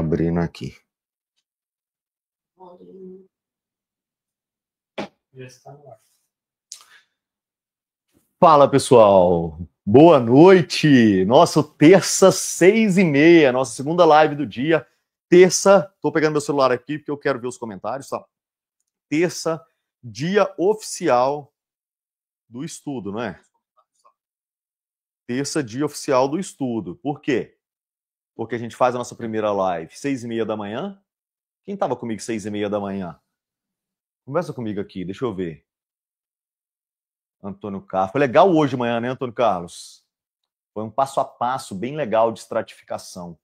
abrindo aqui. Fala, pessoal. Boa noite. Nossa, terça, 6h30, nossa segunda live do dia. Terça, tô pegando meu celular aqui porque eu quero ver os comentários, tá? Terça, dia oficial do estudo, não é? Terça, dia oficial do estudo. Por quê? Porque a gente faz a nossa primeira live 6h30 da manhã. Quem tava comigo 6h30 da manhã? Conversa comigo aqui, deixa eu ver. Antônio Carlos. Foi legal hoje de manhã, né, Antônio Carlos? Foi um passo a passo bem legal de estratificação.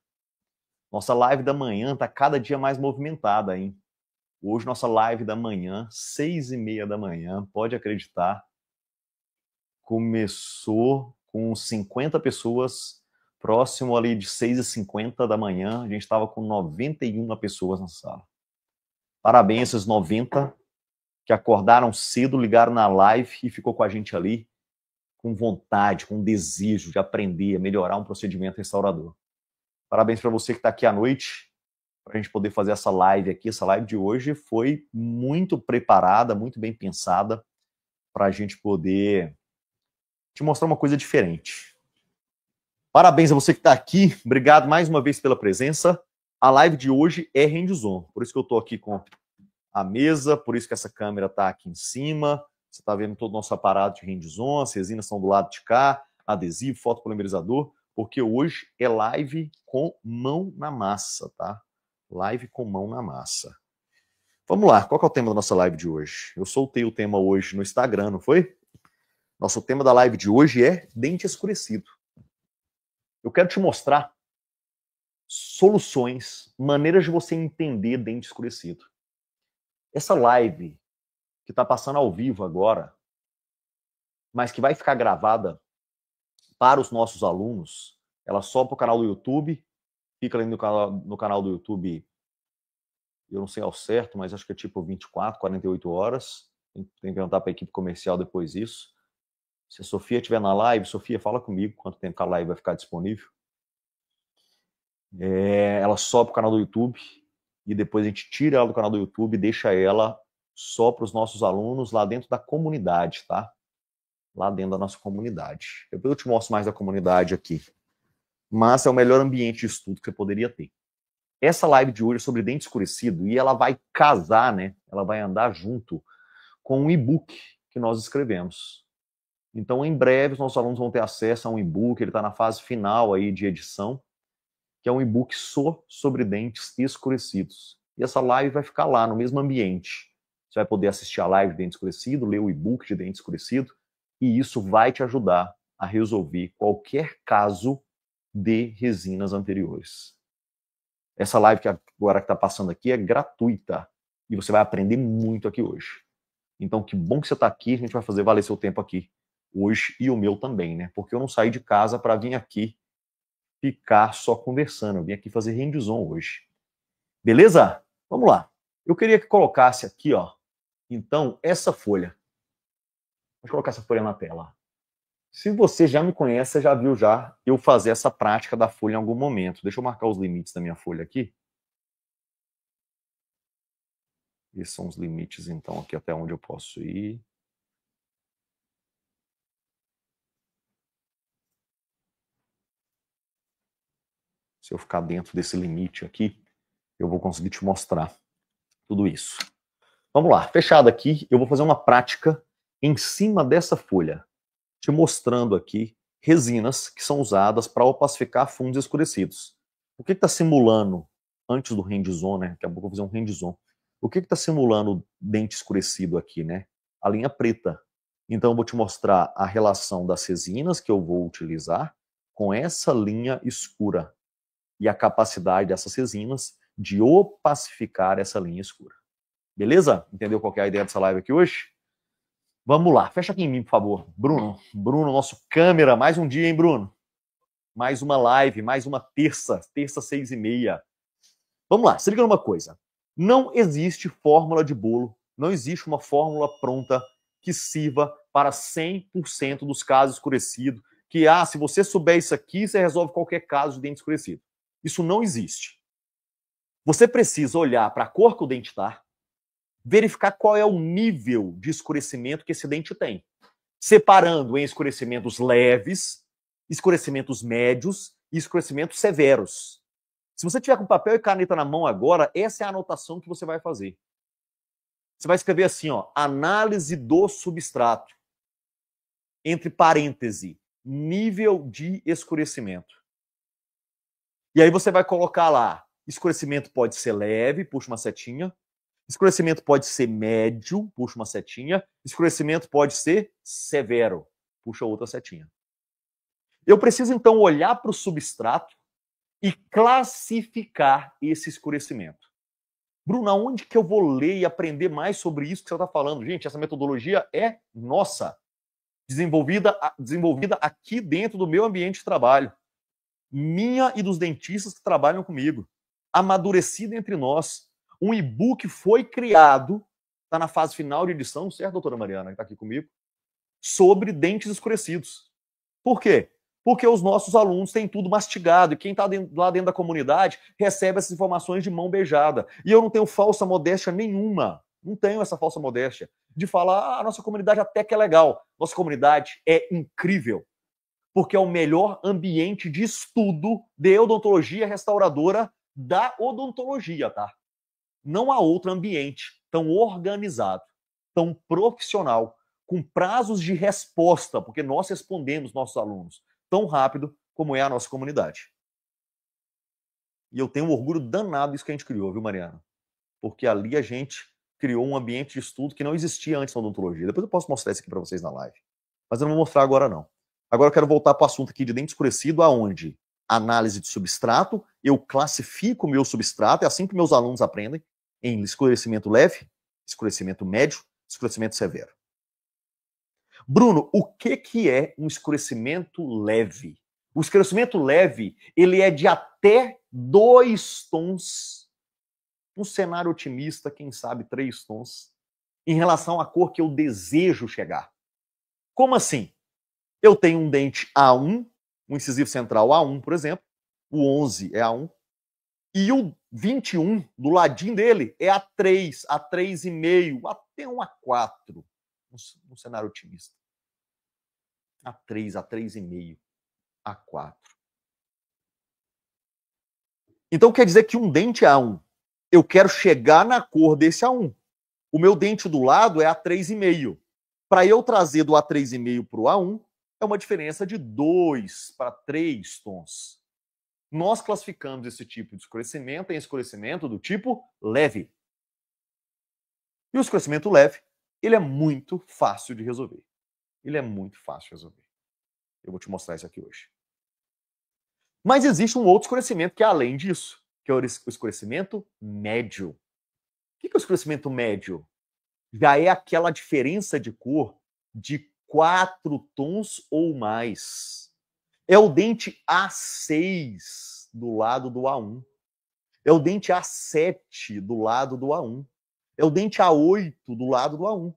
Nossa live da manhã tá cada dia mais movimentada, hein? Hoje, nossa live da manhã, 6h30 da manhã, pode acreditar, começou com 50 pessoas, próximo ali de 6h50 da manhã, a gente estava com 91 pessoas na sala. Parabéns a esses 90 que acordaram cedo, ligaram na live e ficou com a gente ali, com vontade, com desejo de aprender, a melhorar um procedimento restaurador. Parabéns para você que está aqui à noite, para a gente poder fazer essa live aqui. Essa live de hoje foi muito preparada, muito bem pensada, para a gente poder te mostrar uma coisa diferente. Parabéns a você que está aqui, obrigado mais uma vez pela presença. A live de hoje é hands-on, por isso que eu estou aqui com a mesa, por isso que essa câmera está aqui em cima. Você está vendo todo o nosso aparato de hands-on, as resinas estão do lado de cá, adesivo, fotopolimerizador, porque hoje é live com mão na massa, tá? Live com mão na massa. Vamos lá, qual que é o tema da nossa live de hoje? Eu soltei o tema hoje no Instagram, não foi? Nosso tema da live de hoje é dente escurecido. Eu quero te mostrar soluções, maneiras de você entender dente escurecido. Essa live que está passando ao vivo agora, mas que vai ficar gravada para os nossos alunos, ela sobe para o canal do YouTube, fica ali no canal do YouTube, eu não sei ao certo, mas acho que é tipo 24, 48 horas. Tem que perguntar para a equipe comercial depois isso. Se a Sofia estiver na live, Sofia, fala comigo quanto tempo que a live vai ficar disponível. Ela sobe para o canal do YouTube e depois a gente tira ela do canal do YouTube e deixa ela só para os nossos alunos lá dentro da comunidade, tá? Lá dentro da nossa comunidade. Depois eu te mostro mais da comunidade aqui. Mas é o melhor ambiente de estudo que você poderia ter. Essa live de hoje é sobre dente escurecido e ela vai casar, né? Ela vai andar junto com um e-book que nós escrevemos. Então, em breve, os nossos alunos vão ter acesso a um e-book, ele está na fase final aí de edição, que é um e-book só sobre dentes escurecidos. E essa live vai ficar lá, no mesmo ambiente. Você vai poder assistir a live de dente escurecido, ler o e-book de dente escurecido, e isso vai te ajudar a resolver qualquer caso de resinas anteriores. Essa live que agora está passando aqui é gratuita, e você vai aprender muito aqui hoje. Então, que bom que você está aqui, a gente vai fazer valer seu tempo aqui hoje, e o meu também, né? Porque eu não saí de casa para vir aqui ficar só conversando, eu vim aqui fazer hands-on hoje. Beleza? Vamos lá. Eu queria que colocasse aqui, ó, então, essa folha. Vou colocar essa folha na tela. Se você já me conhece, você já viu eu fazer essa prática da folha em algum momento. Deixa eu marcar os limites da minha folha aqui. Esses são os limites, então, aqui até onde eu posso ir. Se eu ficar dentro desse limite aqui, eu vou conseguir te mostrar tudo isso. Vamos lá, fechado aqui, eu vou fazer uma prática em cima dessa folha, te mostrando aqui resinas que são usadas para opacificar fundos escurecidos. O que está simulando, antes do hands-on, né? Daqui a pouco eu vou fazer um hands-on. O que está simulando dente escurecido aqui, né? A linha preta. Então eu vou te mostrar a relação das resinas que eu vou utilizar com essa linha escura e a capacidade dessas resinas de opacificar essa linha escura. Beleza? Entendeu qual que é a ideia dessa live aqui hoje? Vamos lá, fecha aqui em mim, por favor. Bruno, nosso câmera, mais um dia, hein, Bruno? Mais uma live, mais uma terça 6h30. Vamos lá, se liga numa coisa. Não existe fórmula de bolo, não existe uma fórmula pronta que sirva para 100% dos casos escurecidos, que, se você souber isso aqui, você resolve qualquer caso de dente escurecido. Isso não existe. Você precisa olhar para a cor que o dente está, verificar qual é o nível de escurecimento que esse dente tem, separando em escurecimentos leves, escurecimentos médios e escurecimentos severos. Se você tiver com papel e caneta na mão agora, essa é a anotação que você vai fazer. Você vai escrever assim, ó, análise do substrato, entre parênteses, nível de escurecimento. E aí você vai colocar lá, escurecimento pode ser leve, puxa uma setinha. Escurecimento pode ser médio, puxa uma setinha. Escurecimento pode ser severo, puxa outra setinha. Eu preciso, então, olhar para o substrato e classificar esse escurecimento. Bruno, aonde que eu vou ler e aprender mais sobre isso que você está falando? Gente, essa metodologia é nossa, desenvolvida aqui dentro do meu ambiente de trabalho. Minha e dos dentistas que trabalham comigo. Amadurecida entre nós. Um e-book foi criado, está na fase final de edição, certo, doutora Mariana, que está aqui comigo, sobre dentes escurecidos. Por quê? Porque os nossos alunos têm tudo mastigado e quem está lá dentro da comunidade recebe essas informações de mão beijada. E eu não tenho falsa modéstia nenhuma, não tenho essa falsa modéstia de falar, a nossa comunidade até que é legal. Nossa comunidade é incrível, porque é o melhor ambiente de estudo de odontologia restauradora da odontologia, tá? Não há outro ambiente tão organizado, tão profissional, com prazos de resposta, porque nós respondemos nossos alunos tão rápido como é a nossa comunidade. E eu tenho um orgulho danado disso que a gente criou, viu, Mariana? Porque ali a gente criou um ambiente de estudo que não existia antes na odontologia. Depois eu posso mostrar isso aqui para vocês na live. Mas eu não vou mostrar agora, não. Agora eu quero voltar para o assunto aqui de dente escurecido, aonde análise de substrato, eu classifico o meu substrato, é assim que meus alunos aprendem, em escurecimento leve, escurecimento médio, escurecimento severo. Bruno, o que é um escurecimento leve? O escurecimento leve, ele é de até 2 tons. Um cenário otimista, quem sabe 3 tons, em relação à cor que eu desejo chegar. Como assim? Eu tenho um dente A1, um incisivo central A1, por exemplo, o 11 é A1, e o 21, do ladinho dele, é A3, A3,5, até um A4, um cenário otimista. A3, A3,5, A4. Então quer dizer que um dente é A1. Eu quero chegar na cor desse A1. O meu dente do lado é A3,5. Para eu trazer do A3,5 para o A1, é uma diferença de 2 para 3 tons. Nós classificamos esse tipo de escurecimento em escurecimento do tipo leve. E o escurecimento leve, ele é muito fácil de resolver. Ele é muito fácil de resolver. Eu vou te mostrar isso aqui hoje. Mas existe um outro escurecimento que é além disso, que é o escurecimento médio. O que é o escurecimento médio? Já é aquela diferença de cor de 4 tons ou mais. É o dente A6 do lado do A1. É o dente A7 do lado do A1. É o dente A8 do lado do A1.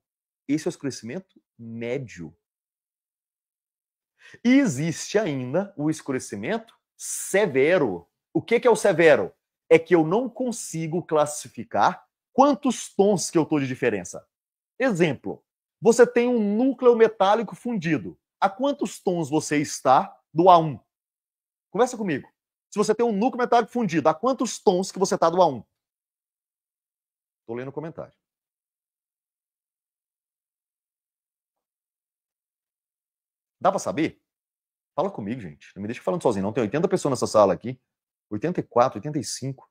Esse é o escurecimento médio. E existe ainda o escurecimento severo. O que é o severo? É que eu não consigo classificar quantos tons que eu estou de diferença. Exemplo, você tem um núcleo metálico fundido. A quantos tons você está do A1? Conversa comigo. Se você tem um núcleo metálico fundido, a quantos tons que você está do A1? Estou lendo o comentário. Dá para saber? Fala comigo, gente. Não me deixa falando sozinho, não. Tem 80 pessoas nessa sala aqui. 84, 85.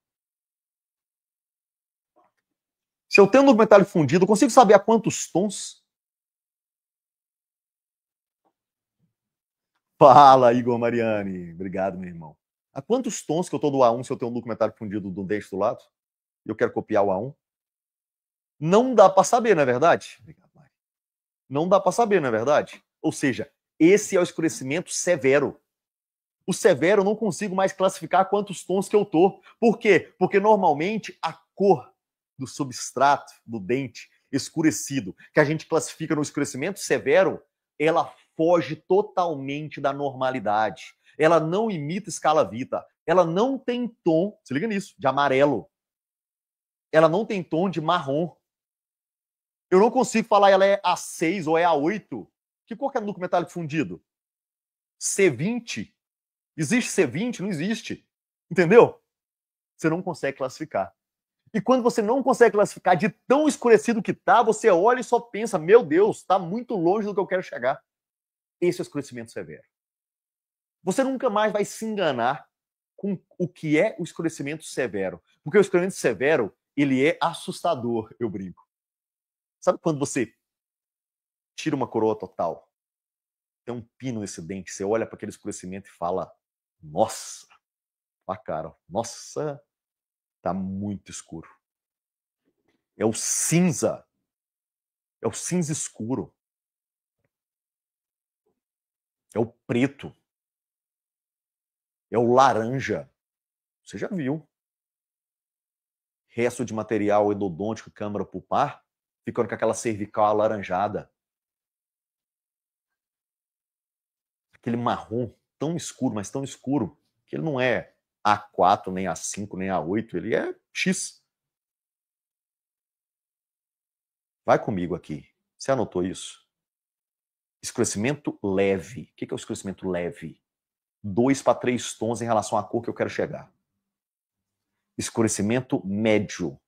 Se eu tenho um núcleo metálico fundido, eu consigo saber a quantos tons? Fala, Igor Mariani. Obrigado, meu irmão. A quantos tons que eu estou do A1 se eu tenho um núcleo metálico fundido do dente do lado? E eu quero copiar o A1? Não dá para saber, não é verdade? Obrigado, Mari. Não dá para saber, não é verdade? Ou seja, esse é o escurecimento severo. O severo eu não consigo mais classificar quantos tons que eu tô. Por quê? Porque normalmente a cor do substrato do dente escurecido, que a gente classifica no escurecimento severo, ela foge totalmente da normalidade. Ela não imita escala Vita. Ela não tem tom, se liga nisso, de amarelo. ela não tem tom de marrom. Eu não consigo falar ela é A6 ou é A8. Que cor que é núcleo metálico fundido? C20? Existe C20? Não existe. Entendeu? Você não consegue classificar. E quando você não consegue classificar de tão escurecido que tá, você olha e só pensa, meu Deus, tá muito longe do que eu quero chegar. Esse é o escurecimento severo. Você nunca mais vai se enganar com o que é o escurecimento severo. Porque o escurecimento severo, ele é assustador, eu brinco. Sabe quando você tira uma coroa total, tem um pino nesse dente, você olha para aquele escurecimento e fala, nossa, a cara, nossa, tá muito escuro. É o cinza escuro. É o preto. É o laranja. Você já viu. Resto de material endodôntico, câmara pulpar, ficando com aquela cervical alaranjada. Aquele marrom tão escuro, mas tão escuro, que ele não é A4, nem A5, nem A8, ele é X. Vai comigo aqui. Você anotou isso? Escurecimento leve. O que é o escurecimento leve? 2 para 3 tons em relação à cor que eu quero chegar. Escurecimento médio.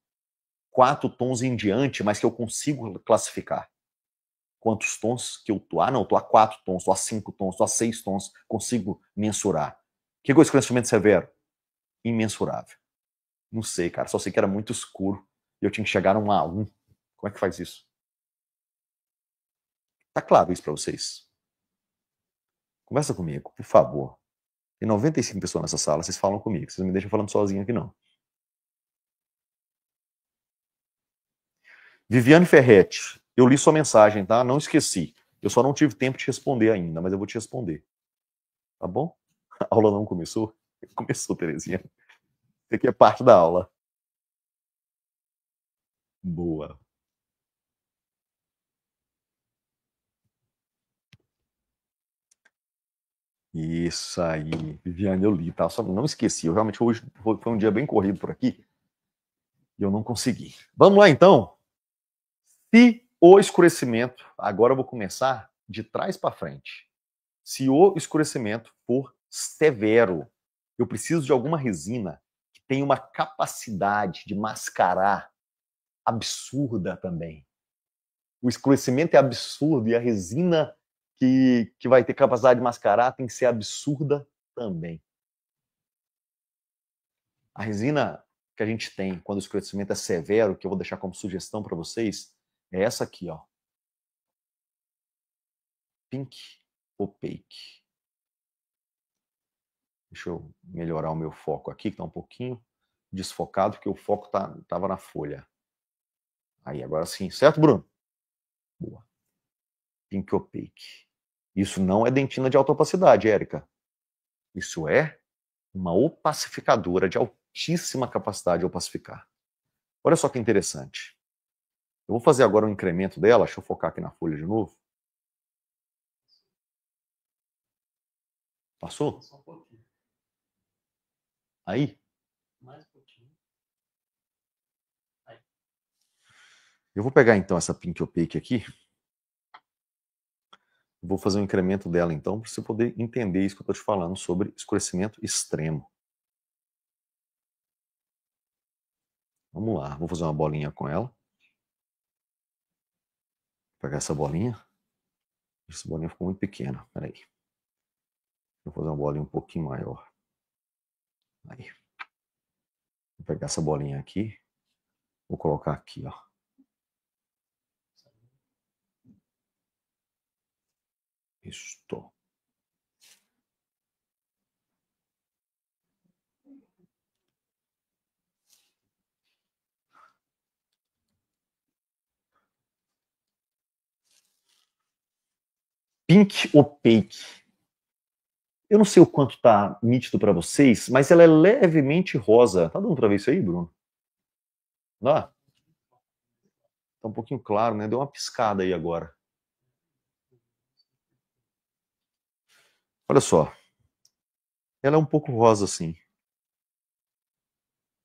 4 tons em diante, mas que eu consigo classificar. Quantos tons que eu tô? Ah, não, eu tô a 4 tons, tô a 5 tons, tô a 6 tons, consigo mensurar. O que é o escurecimento severo? Imensurável. Não sei, cara, só sei que era muito escuro e eu tinha que chegar num A1. Como é que faz isso? Tá claro isso para vocês? Conversa comigo, por favor. Tem 95 pessoas nessa sala, vocês falam comigo, vocês não me deixam falando sozinho aqui não. Viviane Ferretti, eu li sua mensagem, tá? Não esqueci. Eu só não tive tempo de responder ainda, mas eu vou te responder. Tá bom? A aula não começou? Começou, Terezinha. Isso aqui é parte da aula. Boa. Isso aí, Viviane, eu li, tá? Só não esqueci. Eu realmente hoje foi um dia bem corrido por aqui e eu não consegui. Vamos lá então. Se o escurecimento, agora eu vou começar de trás para frente. Se o escurecimento for severo, eu preciso de alguma resina que tenha uma capacidade de mascarar absurda também. O escurecimento é absurdo e a resina que vai ter capacidade de mascarar tem que ser absurda também. A resina que a gente tem quando o escurecimento é severo, que eu vou deixar como sugestão para vocês, é essa aqui, ó. Pink Opaque. Deixa eu melhorar o meu foco aqui, que está um pouquinho desfocado, porque o foco estava na folha. Aí, agora sim. Certo, Bruno? Boa. Pink Opaque. Isso não é dentina de alta opacidade, Érica. Isso é uma opacificadora de altíssima capacidade de opacificar. Olha só que interessante. Eu vou fazer agora um incremento dela. Deixa eu focar aqui na folha de novo. Passou? Só um pouquinho. Aí? Mais um pouquinho. Aí. Eu vou pegar então essa Pink Opaque aqui. Vou fazer um incremento dela então, para você poder entender isso que eu estou te falando sobre escurecimento extremo. Vamos lá, vou fazer uma bolinha com ela. Vou pegar essa bolinha. Essa bolinha ficou muito pequena, peraí. Vou fazer uma bolinha um pouquinho maior. Aí. Vou pegar essa bolinha aqui. Vou colocar aqui, ó. Isto. Pink Opaque. Eu não sei o quanto tá nítido para vocês, mas ela é levemente rosa. Tá dando para ver isso aí, Bruno? Dá? Tá um pouquinho claro, né? Deu uma piscada aí agora. Olha só. Ela é um pouco rosa assim.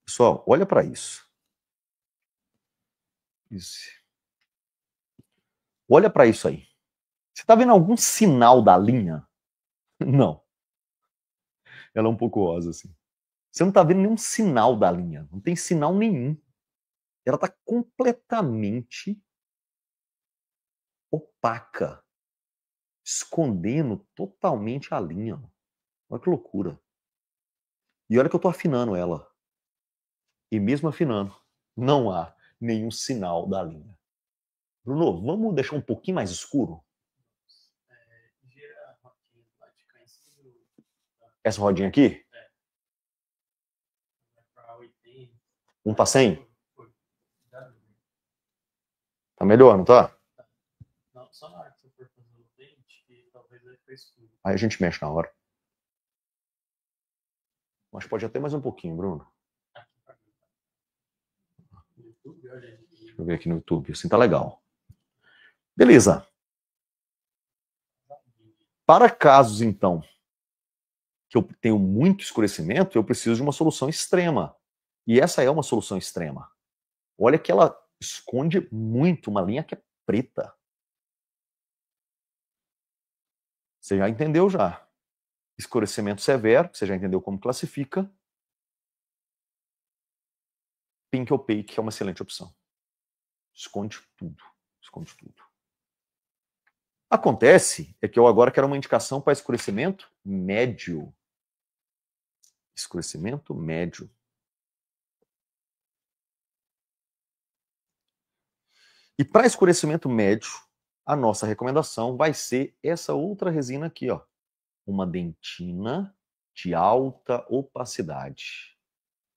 Pessoal, olha para isso. 12. Olha para isso aí. Você está vendo algum sinal da linha? Não. Ela é um pouco rosa, assim. Você não está vendo nenhum sinal da linha. Não tem sinal nenhum. Ela está completamente opaca, escondendo totalmente a linha. Olha que loucura. E olha que eu estou afinando ela. E mesmo afinando, não há nenhum sinal da linha. Bruno, vamos deixar um pouquinho mais escuro? Essa rodinha aqui? 1 para 100? Tá melhor, não tá? Não, só na hora que você for fazer o dente, que talvez vai ficar escuro. Aí a gente mexe na hora. Mas pode até mais um pouquinho, Bruno. Deixa eu ver aqui no YouTube. Assim tá legal. Beleza. Para casos, então, que eu tenho muito escurecimento, eu preciso de uma solução extrema. E essa é uma solução extrema. Olha que ela esconde muito uma linha que é preta. Você já entendeu já. Escurecimento severo, você já entendeu como classifica. Pink Opaque é uma excelente opção. Esconde tudo. Esconde tudo. Acontece é que eu agora quero uma indicação para escurecimento médio. Escurecimento médio. E para escurecimento médio, a nossa recomendação vai ser essa outra resina aqui, ó. Uma dentina de alta opacidade.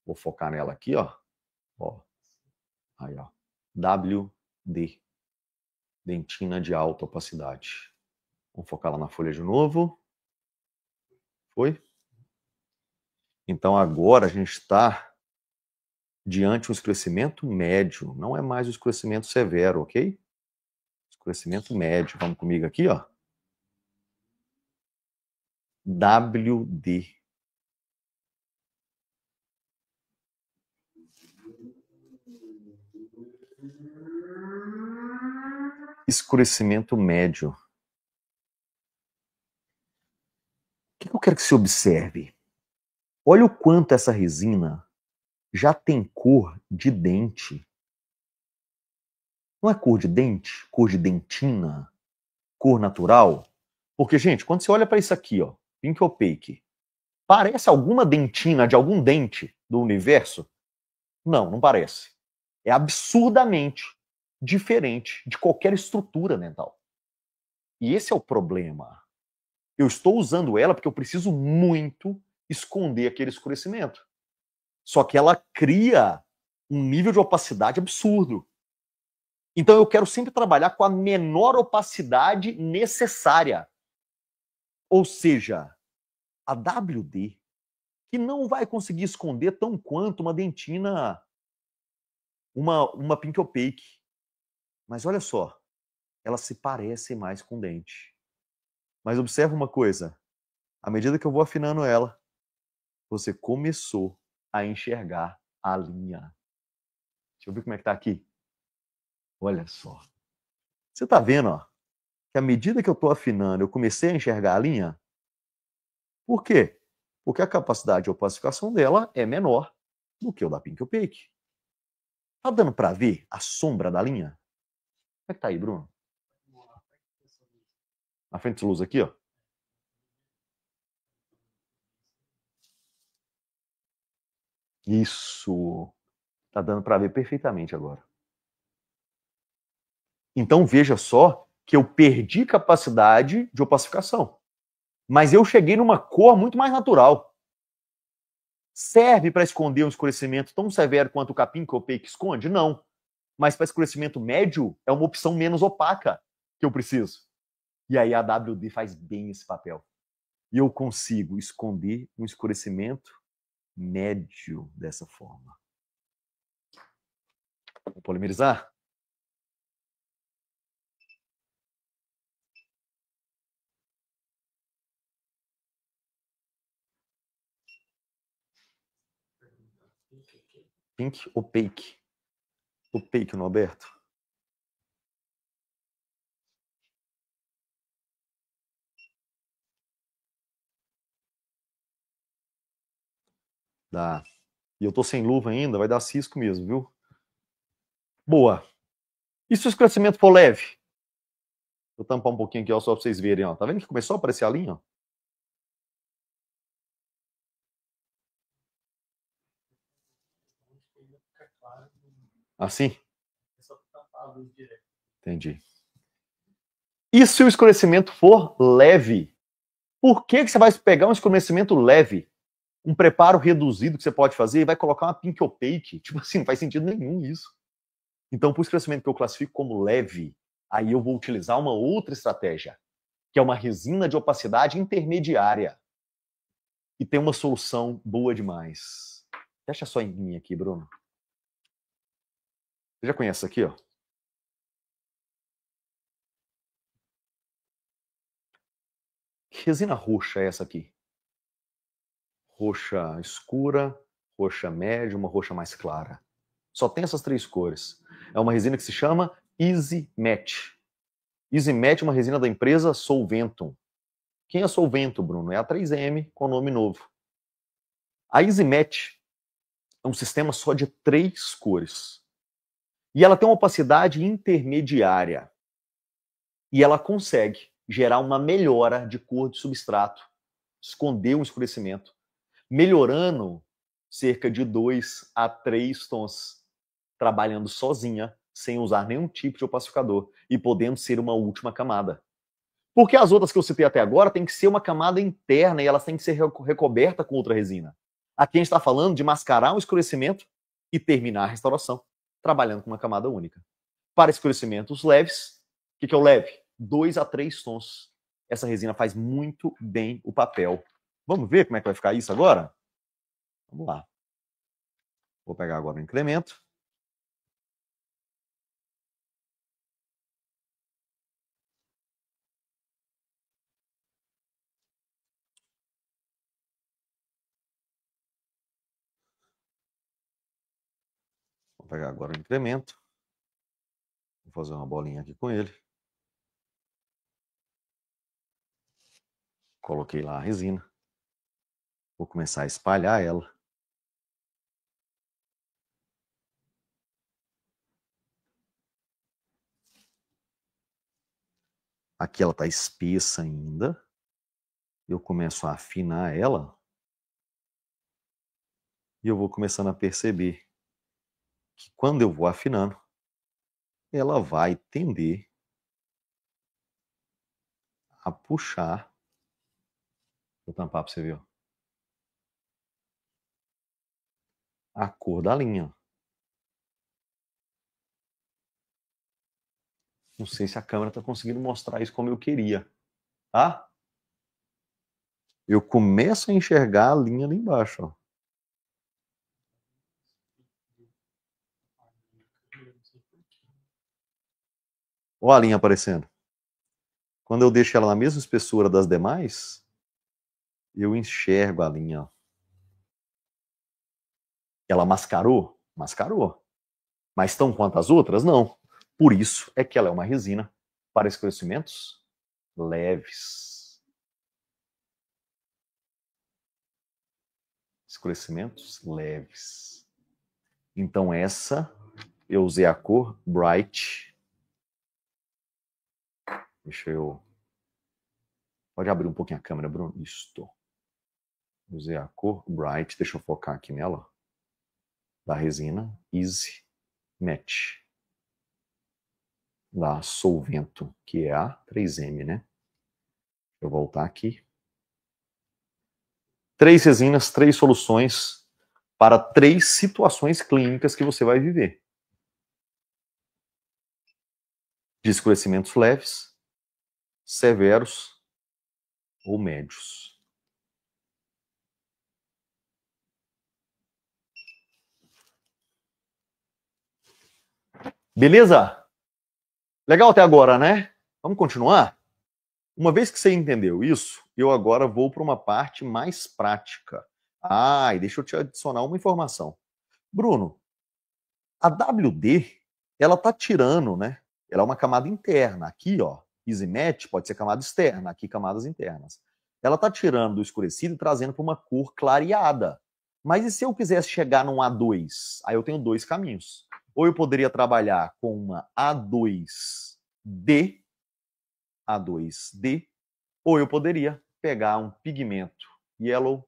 Vou focar nela aqui, ó. Ó. Aí, ó. WD. Dentina de alta opacidade. Vamos focar lá na folha de novo. Foi? Então agora a gente está diante de um escurecimento médio. Não é mais um escurecimento severo, ok? Escurecimento médio. Vamos comigo aqui, ó. WD. Escurecimento médio. O que eu quero que você observe? Olha o quanto essa resina já tem cor de dente. Não é cor de dente? Cor de dentina? Cor natural? Porque, gente, quando você olha para isso aqui, ó, Pink Opaque, parece alguma dentina de algum dente do universo? Não, não parece. É absurdamente diferente de qualquer estrutura dental. E esse é o problema. Eu estou usando ela porque eu preciso muito esconder aquele escurecimento. Só que ela cria um nível de opacidade absurdo. Então eu quero sempre trabalhar com a menor opacidade necessária. Ou seja, a WD, que não vai conseguir esconder tão quanto uma dentina, uma Pink Opaque. Mas olha só, ela se parece mais com dente. Mas observa uma coisa, à medida que eu vou afinando ela, você começou a enxergar a linha. Deixa eu ver como é que tá aqui. Olha só. Você tá vendo, ó, que à medida que eu tô afinando, eu comecei a enxergar a linha? Por quê? Porque a capacidade de opacificação dela é menor do que o da Pink Opaque. Tá dando para ver a sombra da linha? Como é que tá aí, Bruno? Na frente de luz aqui, ó. Isso. Tá dando para ver perfeitamente agora. Então veja só que eu perdi capacidade de opacificação. Mas eu cheguei numa cor muito mais natural. Serve para esconder um escurecimento tão severo quanto o capim que o Opaque esconde? Não. Mas para escurecimento médio, é uma opção menos opaca que eu preciso. E aí a WD faz bem esse papel. E eu consigo esconder um escurecimento médio dessa forma. Vou polimerizar? Pink Opaque. Opaque, Norberto. Dá. E eu tô sem luva ainda, vai dar cisco mesmo, viu? Boa. E se o esclarecimento for leve? Vou tampar um pouquinho aqui, ó, só pra vocês verem, ó. Tá vendo que começou a aparecer a linha, ó? Assim? Entendi. E se o escurecimento for leve? Por que você vai pegar um escurecimento leve, um preparo reduzido que você pode fazer e vai colocar uma pink opaque? Tipo assim, não faz sentido nenhum isso. Então, por escurecimento que eu classifico como leve, aí eu vou utilizar uma outra estratégia, que é uma resina de opacidade intermediária. E tem uma solução boa demais. Deixa só em mim aqui, Bruno. Você já conhece isso aqui, ó? Que resina roxa é essa aqui? Roxa escura, roxa média, uma roxa mais clara. Só tem essas três cores. É uma resina que se chama Easy Match. Easy Match é uma resina da empresa Solventum. Quem é Solventum, Bruno? É a 3M com nome novo. A Easy Match é um sistema só de três cores. E ela tem uma opacidade intermediária. E ela consegue gerar uma melhora de cor de substrato, esconder um escurecimento, melhorando cerca de 2 a 3 tons, trabalhando sozinha, sem usar nenhum tipo de opacificador e podendo ser uma última camada. Porque as outras que eu citei até agora tem que ser uma camada interna e elas têm que ser recobertas com outra resina. Aqui a gente está falando de mascarar um escurecimento e terminar a restauração, trabalhando com uma camada única. Para escurecimentos leves, o que é o leve? 2 a 3 tons. Essa resina faz muito bem o papel. Vamos ver como é que vai ficar isso agora? Vamos lá. Vou pegar agora o incremento. Vou pegar agora o incremento. Vou fazer uma bolinha aqui com ele. Coloquei lá a resina. Vou começar a espalhar ela. Aqui ela está espessa ainda. Eu começo a afinar ela. E eu vou começando a perceber que quando eu vou afinando, ela vai tender a puxar. Vou tampar para você ver. Ó. A cor da linha. Não sei se a câmera está conseguindo mostrar isso como eu queria. Tá? Eu começo a enxergar a linha ali embaixo. Ó. Olha a linha aparecendo. Quando eu deixo ela na mesma espessura das demais, eu enxergo a linha. Ela mascarou? Mascarou. Mas tão quanto as outras? Não. Por isso é que ela é uma resina para escurecimentos leves. Escurecimentos leves. Então essa, eu usei a cor Bright. Deixa eu... Pode abrir um pouquinho a câmera, Bruno? Isto. Usei a cor Bright. Deixa eu focar aqui nela. Da resina Easy Match. Da Solventum, que é a 3M, né? Deixa eu voltar aqui. 3 resinas, 3 soluções para 3 situações clínicas que você vai viver. De escurecimentos leves, severos ou médios. Beleza? Legal até agora, né? Vamos continuar? Uma vez que você entendeu isso, eu agora vou para uma parte mais prática. Ah, e deixa eu te adicionar uma informação. Bruno, a WD, ela tá tirando, né? Ela é uma camada interna. Aqui, ó, Easy Match pode ser camada externa, aqui camadas internas. Ela tá tirando do escurecido e trazendo para uma cor clareada. Mas e se eu quisesse chegar num A2? Aí eu tenho dois caminhos. Ou eu poderia trabalhar com uma A2D, ou eu poderia pegar um pigmento yellow,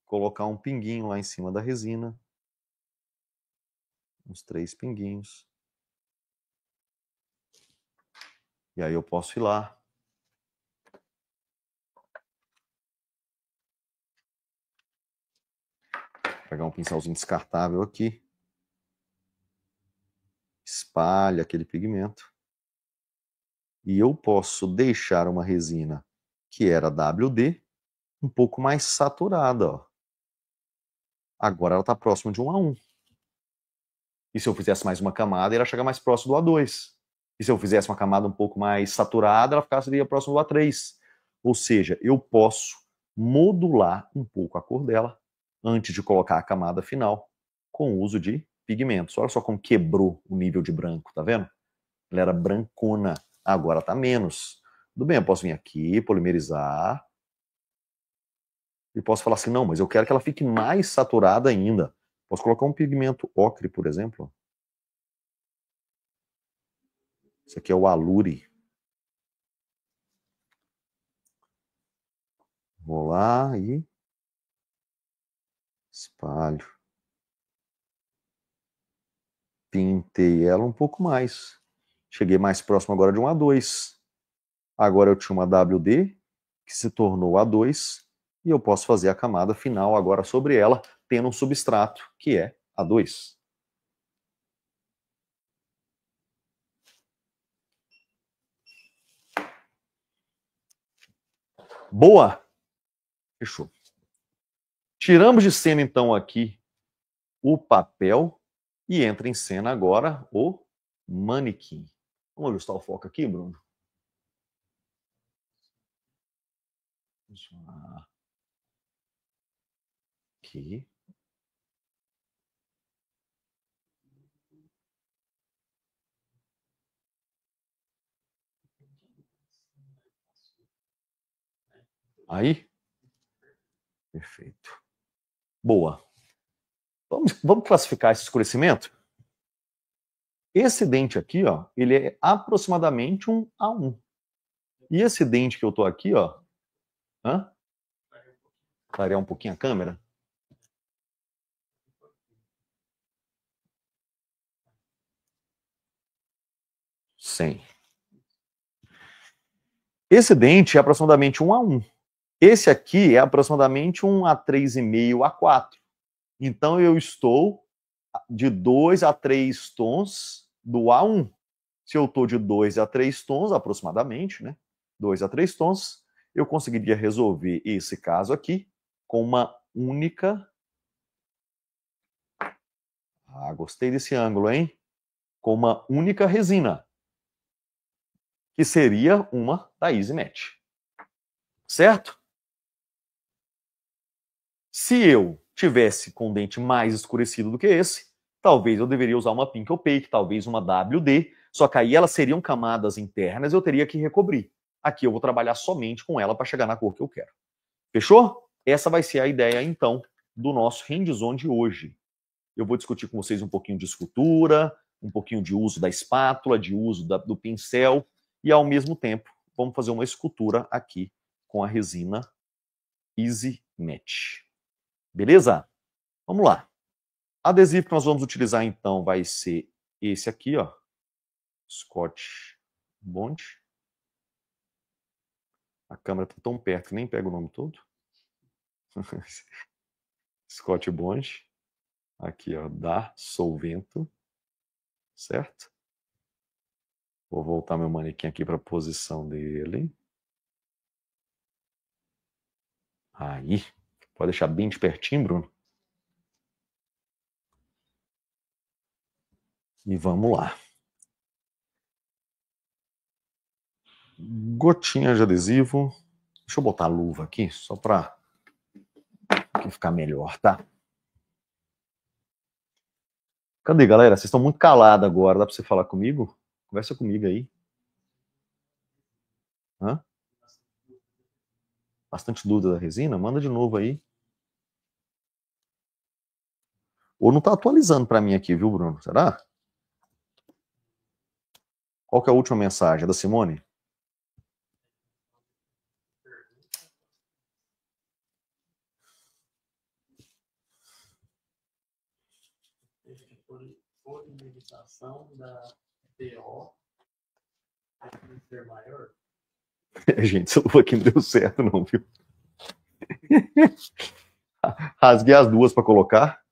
colocar um pinguinho lá em cima da resina, uns 3 pinguinhos. E aí eu posso ir lá, pegar um pincelzinho descartável aqui, espalha aquele pigmento, e eu posso deixar uma resina que era WD um pouco mais saturada, ó. Agora ela está próxima de um A1. E se eu fizesse mais uma camada, ela chega mais próximo do A2. E se eu fizesse uma camada um pouco mais saturada, ela ficaria próximo do A3. Ou seja, eu posso modular um pouco a cor dela antes de colocar a camada final com o uso de pigmentos. Olha só como quebrou o nível de branco, tá vendo? Ela era brancona, agora tá menos. Tudo bem, eu posso vir aqui, polimerizar, e posso falar assim, não, mas eu quero que ela fique mais saturada ainda. Posso colocar um pigmento ocre, por exemplo. Esse aqui é o alure. Vou lá e espalho. Pintei ela um pouco mais. Cheguei mais próximo agora de um A2. Agora eu tinha uma WD, que se tornou A2, e eu posso fazer a camada final agora sobre ela, tendo um substrato, que é A2. Boa! Fechou. Tiramos de cena, então, aqui o papel e entra em cena agora o manequim. Vamos ajustar o foco aqui, Bruno? Aqui. Aí? Perfeito. Boa. Vamos classificar esse escurecimento? Esse dente aqui, ó, ele é aproximadamente um A1. E esse dente que eu tô aqui, ó, clarear um pouquinho a câmera. Sim. Esse dente é aproximadamente um A1. Esse aqui é aproximadamente um A3,5, A4. Então eu estou de 2 a 3 tons do A1. Se eu estou de 2 a 3 tons, aproximadamente, né? 2 a 3 tons, eu conseguiria resolver esse caso aqui com uma única... Ah, gostei desse ângulo, hein? Com uma única resina, que seria uma da EasyMatch. Certo? Se eu tivesse com um dente mais escurecido do que esse, talvez eu deveria usar uma Pink Opaque, talvez uma WD, só que aí elas seriam camadas internas, eu teria que recobrir. Aqui eu vou trabalhar somente com ela para chegar na cor que eu quero. Fechou? Essa vai ser a ideia, então, do nosso hands-on de hoje. Eu vou discutir com vocês um pouquinho de escultura, um pouquinho de uso da espátula, de uso do pincel, e ao mesmo tempo vamos fazer uma escultura aqui com a resina EasyMatch. Beleza? Vamos lá. Adesivo que nós vamos utilizar então vai ser esse aqui, ó. Scotch Bond. A câmera tá tão perto que nem pega o nome todo. Scotch Bond. Aqui, ó, da Solvento. Certo? Vou voltar meu manequim aqui para a posição dele. Aí. Pode deixar bem de pertinho, Bruno. E vamos lá. Gotinha de adesivo. Deixa eu botar a luva aqui, só para ficar melhor, tá? Cadê, galera? Vocês estão muito calados agora. Dá para você falar comigo? Conversa comigo aí. Hã? Bastante dúvida da resina? Manda de novo aí. Ou não está atualizando para mim aqui, viu, Bruno? Será? Qual que é a última mensagem? É da Simone? Polinização da PO ser maior. Gente, essa luva aqui não deu certo, não, viu? Rasguei as duas para colocar.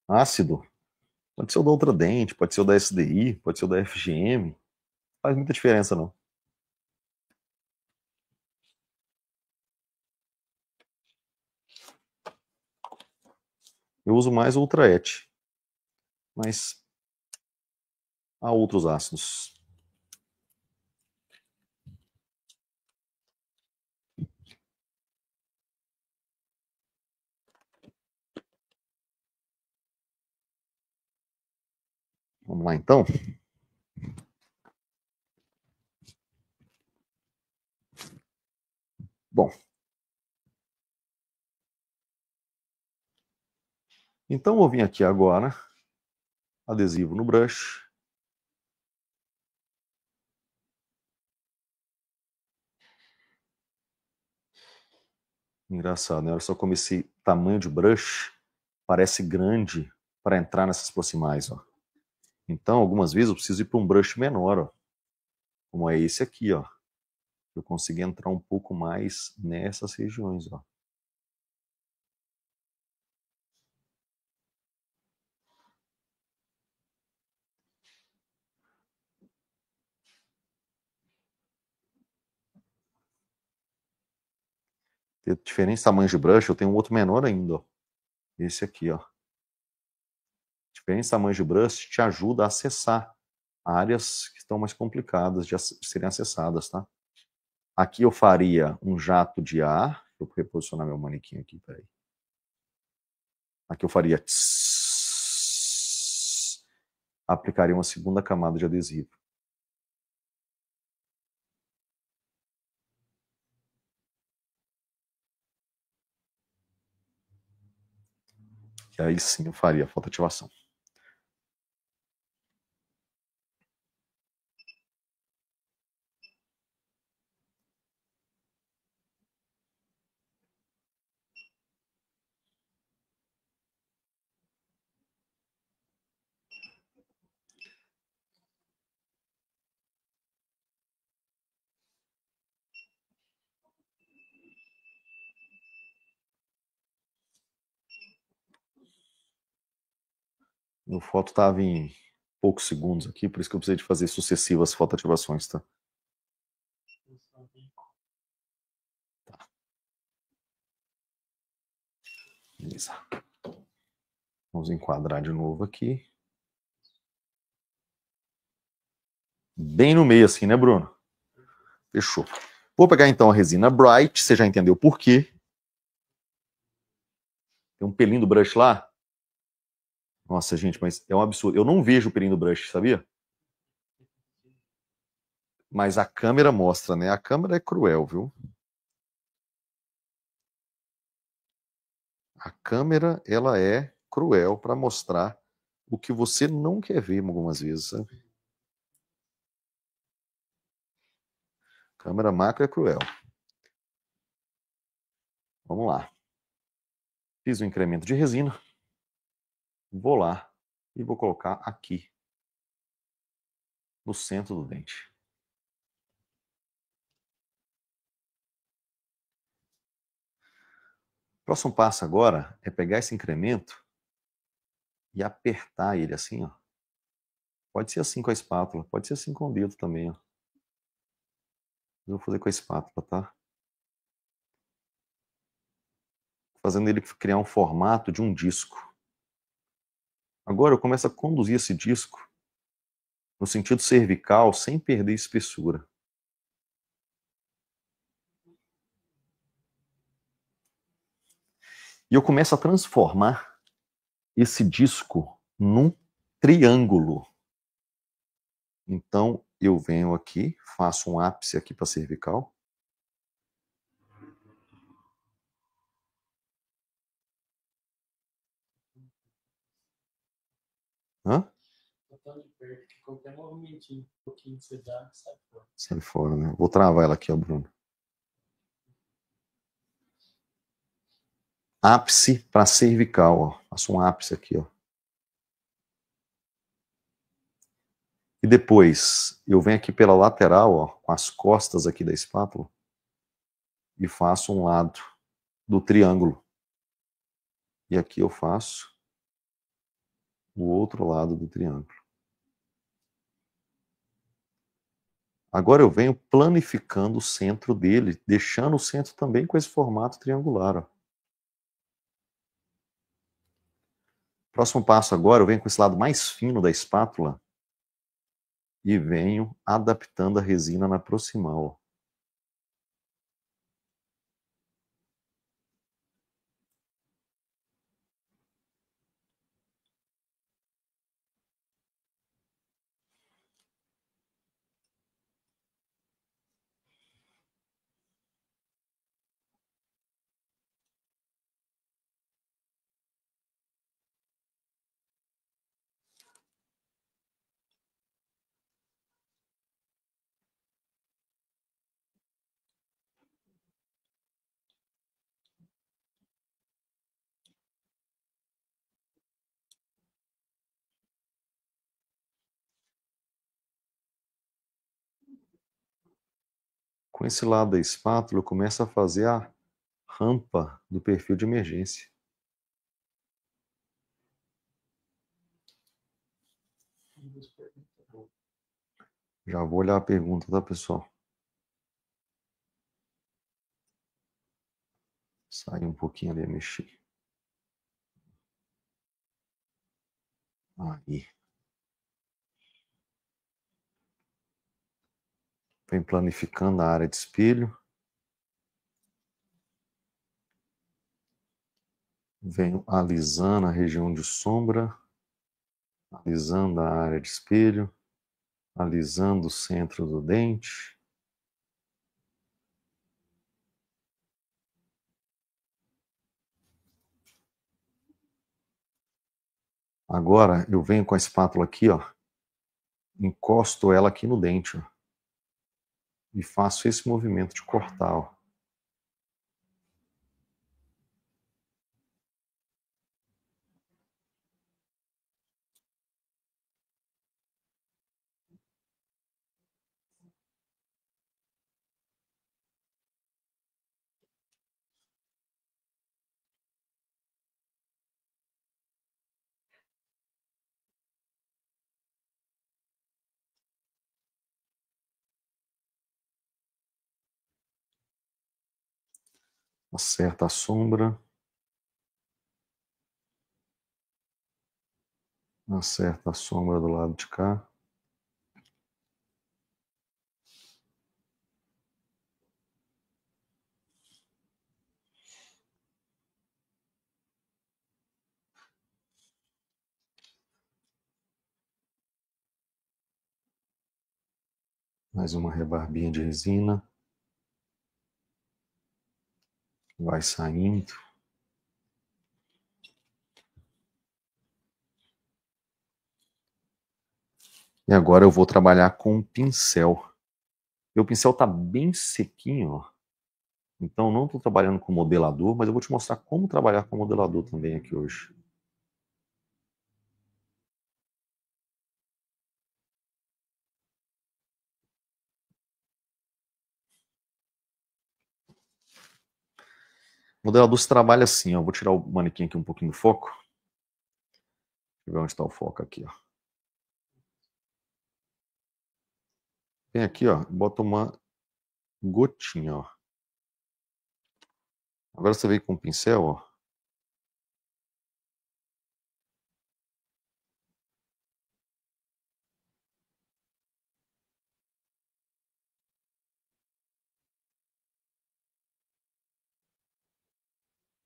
Ácido. Pode ser o da Ultradente, pode ser o da SDI, pode ser o da FGM. Não faz muita diferença, não. Eu uso mais o Ultraet, mas há outros ácidos. Vamos lá, então. Bom. Então, vou vir aqui agora, adesivo no brush. Engraçado, né? Olha só como esse tamanho de brush parece grande para entrar nessas proximais, ó. Então, algumas vezes eu preciso ir para um brush menor, ó. Como é esse aqui, ó. Eu consigo entrar um pouco mais nessas regiões, ó. Tem diferentes tamanhos de brush, eu tenho um outro menor ainda, ó. Esse aqui, ó. Diferentes tamanhos de brush te ajuda a acessar áreas que estão mais complicadas de serem acessadas, tá? Aqui eu faria um jato de ar. Vou reposicionar meu manequim aqui, peraí. Aqui eu faria tss, aplicaria uma segunda camada de adesivo. E aí sim eu faria a fotoativação. Meu foto estava em poucos segundos aqui, por isso que eu precisei de fazer sucessivas fotoativações, tá? Tá. Beleza. Vamos enquadrar de novo aqui. Bem no meio assim, né, Bruno? Fechou. Vou pegar então a resina Bright, você já entendeu por quê. Tem um pelinho do brush lá. Nossa, gente, mas é um absurdo. Eu não vejo o pelinho do brush, sabia? Mas a câmera mostra, né? A câmera é cruel, viu? A câmera, ela é cruel para mostrar o que você não quer ver algumas vezes, sabe? Câmera macro é cruel. Vamos lá. Fiz o incremento de resina. Vou lá e vou colocar aqui, no centro do dente. O próximo passo agora é pegar esse incremento e apertar ele assim, ó. Pode ser assim com a espátula, pode ser assim com o dedo também, ó. Eu vou fazer com a espátula, tá? Fazendo ele criar um formato de um disco. Agora eu começo a conduzir esse disco no sentido cervical sem perder espessura. E eu começo a transformar esse disco num triângulo. Então eu venho aqui, faço um ápice aqui para cervical. Hã? Tô de perto, que qualquer movimentinho, um pouquinho que você dá, sai fora. Sai fora, né? Vou travar ela aqui, ó, Bruno. Ápice para cervical, ó. Faço um ápice aqui, ó. E depois eu venho aqui pela lateral, ó, com as costas aqui da espátula e faço um lado do triângulo. E aqui eu faço o outro lado do triângulo. Agora eu venho planificando o centro dele, deixando o centro também com esse formato triangular, ó. Próximo passo agora, eu venho com esse lado mais fino da espátula e venho adaptando a resina na proximal, ó. Com esse lado da espátula, eu começo a fazer a rampa do perfil de emergência. Já vou olhar a pergunta, tá, pessoal? Sai um pouquinho ali a mexer. Aí. Vem planificando a área de espelho. Venho alisando a região de sombra. Alisando a área de espelho. Alisando o centro do dente. Agora eu venho com a espátula aqui, ó. Encosto ela aqui no dente, ó. E faço esse movimento de cortar, ó. Acerta a sombra. Acerta a sombra do lado de cá. Mais uma rebarbinha de resina. Vai saindo. E agora eu vou trabalhar com um pincel. Meu pincel está bem sequinho, ó. Então não estou trabalhando com modelador, mas eu vou te mostrar como trabalhar com modelador também aqui hoje. O modelador se trabalha assim, ó. Vou tirar o manequim aqui um pouquinho do foco. Deixa eu ver onde está o foco aqui, ó. Vem aqui, ó, bota uma gotinha, ó. Agora você vem com o pincel, ó.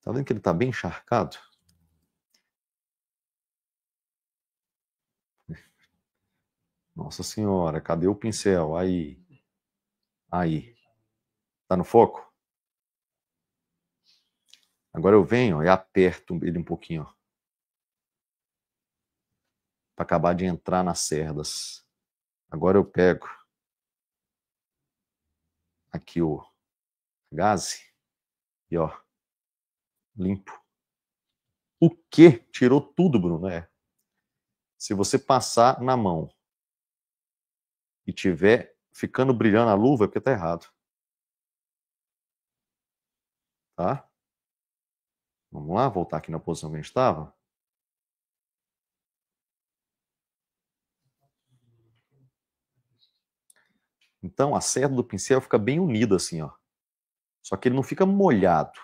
Tá vendo que ele tá bem encharcado? Nossa senhora, cadê o pincel? Aí. Aí. Tá no foco? Agora eu venho ó, e aperto ele um pouquinho, ó. para acabar de entrar nas cerdas. Agora eu pego aqui o gaze e ó, limpo. O que? Tirou tudo, Bruno. Se você passar na mão e tiver ficando brilhando a luva, é porque tá errado. Tá? Vamos lá, voltar aqui na posição que a gente estava. Então a cerda do pincel fica bem unida assim, ó. Só que ele não fica molhado.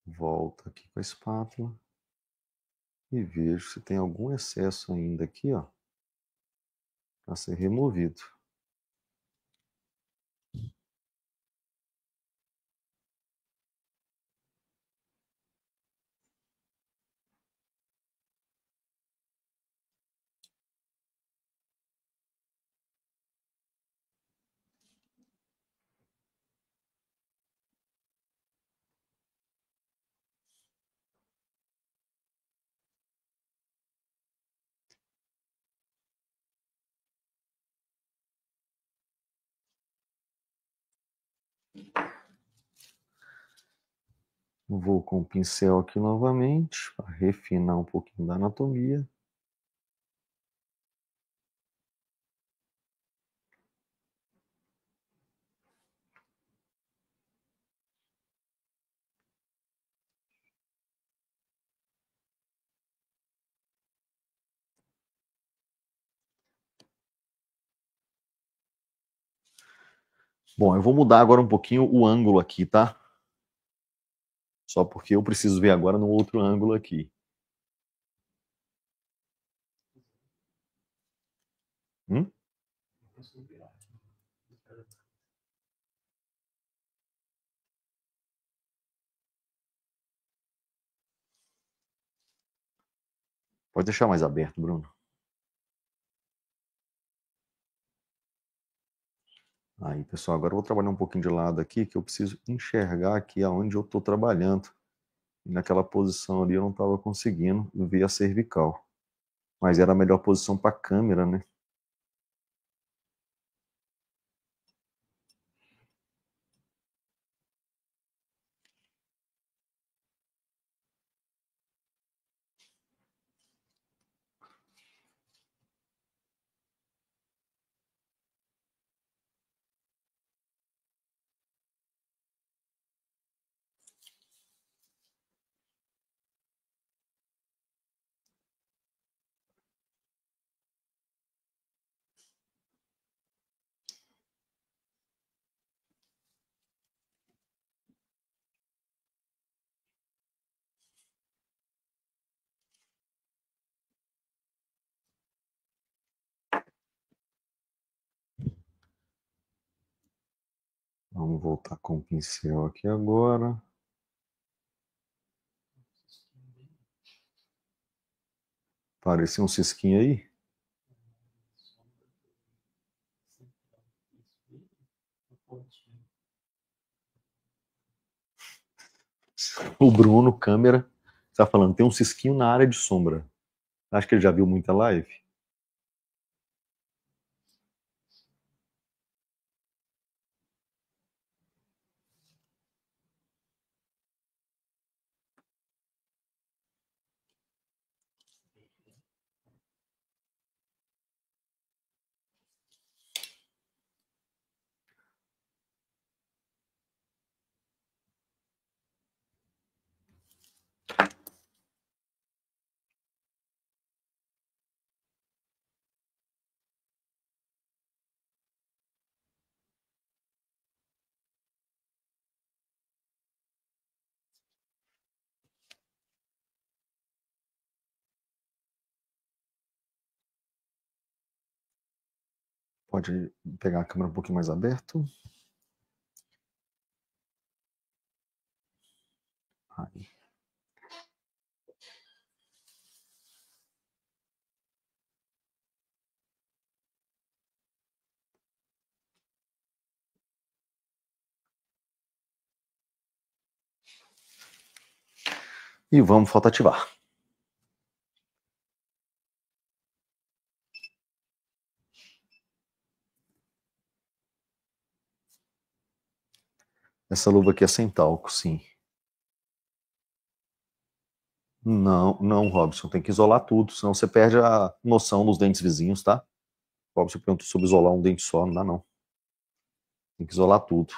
Volto aqui com a espátula e vejo se tem algum excesso ainda aqui, ó, para ser removido. Vou com o pincel aqui novamente, para refinar um pouquinho da anatomia. Bom, eu vou mudar agora um pouquinho o ângulo aqui, tá? Só porque eu preciso ver agora no outro ângulo aqui. Hum? Pode deixar mais aberto, Bruno. Aí, pessoal, agora eu vou trabalhar um pouquinho de lado aqui, que eu preciso enxergar aqui aonde eu estou trabalhando. E naquela posição ali eu não estava conseguindo ver a cervical. Mas era a melhor posição para a câmera, né? Vamos voltar com o pincel aqui agora. Parecia um cisquinho aí? O Bruno, câmera, está falando, tem um cisquinho na área de sombra. Acho que ele já viu muita live. pode pegar a câmera um pouquinho mais aberto. Aí. E vamos fotoativar. Essa luva aqui é sem talco, sim. Não, não, Robson, tem que isolar tudo, senão você perde a noção dos dentes vizinhos, tá? Robson perguntou sobre isolar um dente só, não dá não. Tem que isolar tudo.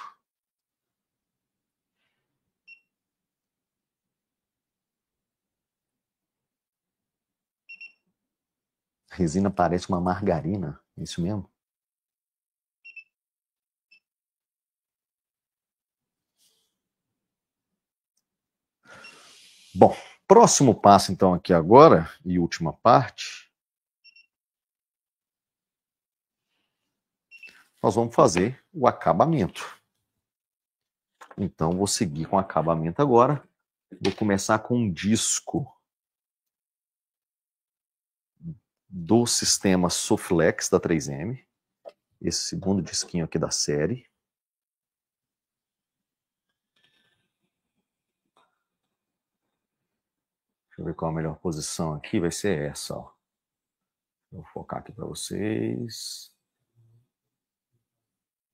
A resina parece uma margarina, é isso mesmo? Bom, próximo passo então aqui agora, e última parte, nós vamos fazer o acabamento. Então vou seguir com o acabamento agora. Vou começar com um disco do sistema Soflex da 3M. Esse segundo disquinho aqui da série. Deixa eu ver qual a melhor posição aqui. Vai ser essa, ó. Vou focar aqui para vocês.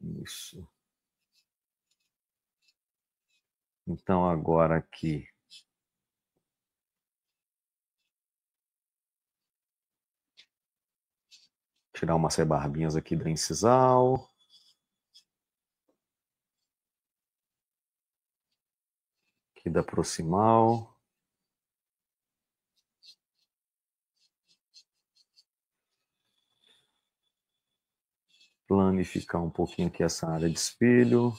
Isso. Então agora aqui. Tirar umas rebarbinhas aqui da incisal. Aqui da proximal. Planificar um pouquinho aqui essa área de espelho.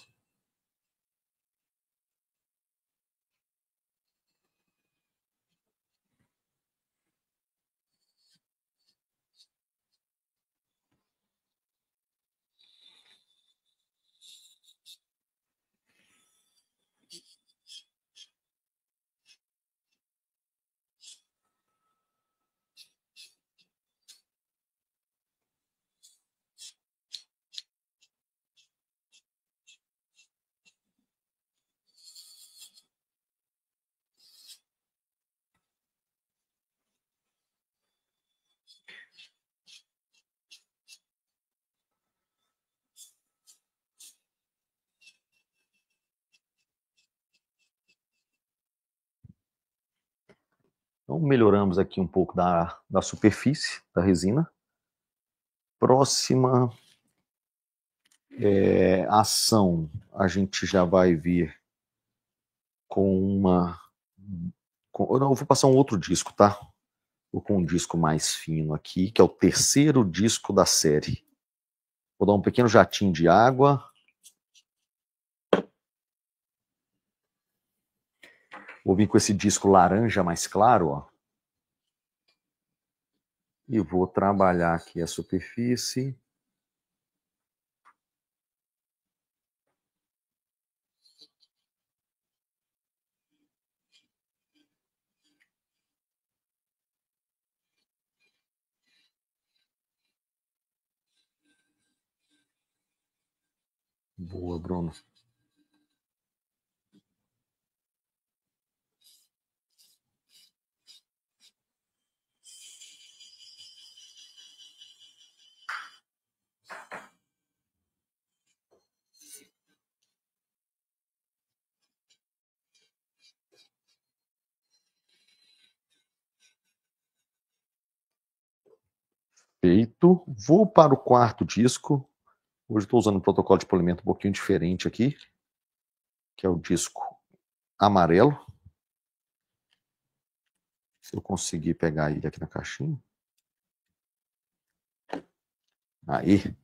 Então melhoramos aqui um pouco da superfície da resina. Próxima ação, a gente já vai vir com uma... eu vou passar um outro disco, tá? Vou com um disco mais fino aqui, que é o terceiro disco da série. Vou dar um pequeno jatinho de água. Vou vir com esse disco laranja mais claro, ó. E vou trabalhar aqui a superfície. Boa, Bruno. Feito. Vou para o quarto disco. Hoje estou usando um protocolo de polimento um pouquinho diferente aqui, que é o disco amarelo. Se eu conseguir pegar ele aqui na caixinha. Aí.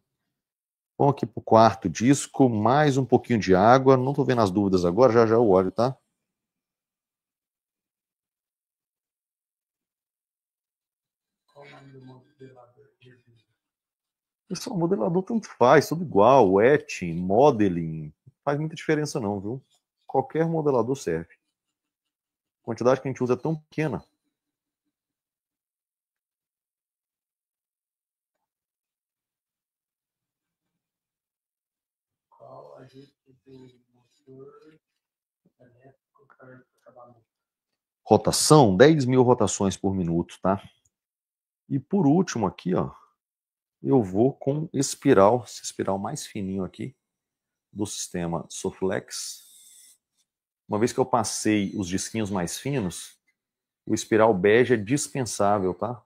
Vamos aqui para o quarto disco, mais um pouquinho de água. Não estou vendo as dúvidas agora, já já eu olho, tá? Qual o nome do modelador? Pessoal, modelador tanto faz, tudo igual, etching, modeling, não faz muita diferença não, viu? Qualquer modelador serve. A quantidade que a gente usa é tão pequena. Qual ajuste do motor elétrico para acabamento? Rotação, 10.000 rotações por minuto, tá? E por último aqui, ó, eu vou com espiral, esse espiral mais fininho aqui, do sistema Soflex. Uma vez que eu passei os disquinhos mais finos, o espiral bege é dispensável, tá?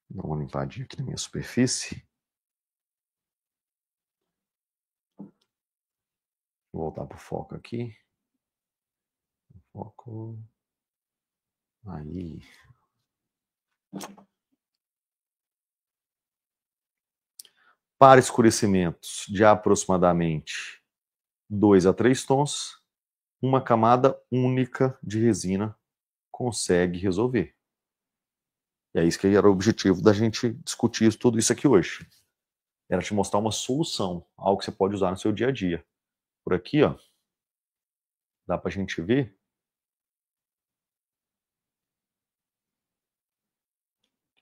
Dá uma limpadinha aqui na minha superfície. Vou voltar para o foco aqui. Foco. Aí. Para escurecimentos de aproximadamente 2 a 3 tons, uma camada única de resina consegue resolver. E é isso que era o objetivo da gente discutir tudo isso aqui hoje. Era te mostrar uma solução, algo que você pode usar no seu dia a dia. Por aqui, ó, dá pra gente ver.